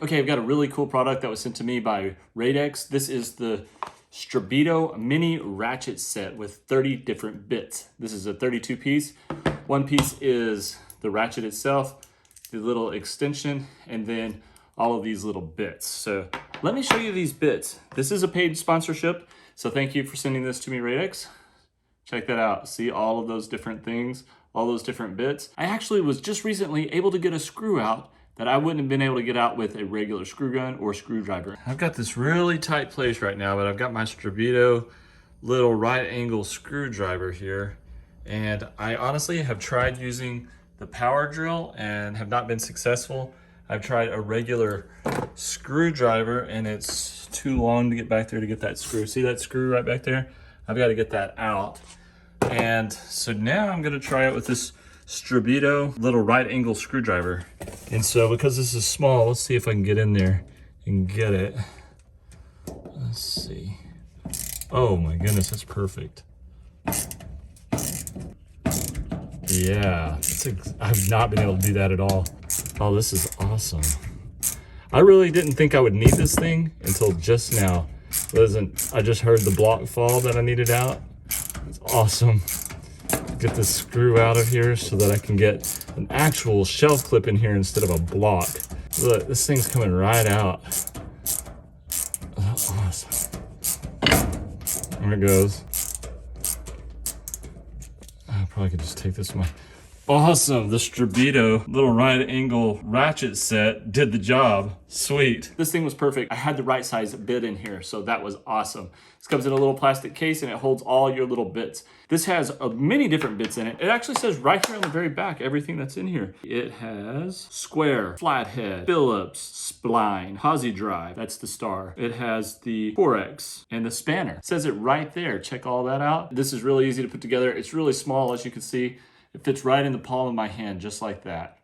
Okay, I've got a really cool product that was sent to me by Radex. This is the Strebito Mini Ratchet Set with 30 different bits. This is a 32 piece. One piece is the ratchet itself, the little extension, and then all of these little bits. So let me show you these bits. This is a paid sponsorship, so thank you for sending this to me, Radex. Check that out. See all of those different things, all those different bits. I actually was just recently able to get a screw out that I wouldn't have been able to get out with a regular screw gun or screwdriver. I've got this really tight place right now, but I've got my Strebito little right angle screwdriver here. And I honestly have tried using the power drill and have not been successful. I've tried a regular screwdriver and it's too long to get back there to get that screw. See that screw right back there? I've got to get that out. And so now I'm gonna try it with this Strebito little right angle screwdriver. And so because this is small, let's see if I can get in there and get it. Let's see. Oh my goodness, that's perfect. Yeah, I've not been able to do that at all. Oh, this is awesome. I really didn't think I would need this thing until just now. I just heard the block fall that I needed out. It's awesome. Get this screw out of here so that I can get an actual shelf clip in here instead of a block. Look, this thing's coming right out. That's awesome. There it goes. I probably could just take this one. Awesome, the Strebito little right angle ratchet set did the job. Sweet. This thing was perfect. I had the right size bit in here, so that was awesome. This comes in a little plastic case and it holds all your little bits. This has many different bits in it. It actually says right here on the very back, everything that's in here. It has square, flathead, Phillips, spline, posi drive, that's the star. It has the 4X and the spanner. It says it right there. Check all that out. This is really easy to put together. It's really small, as you can see. It fits right in the palm of my hand, just like that.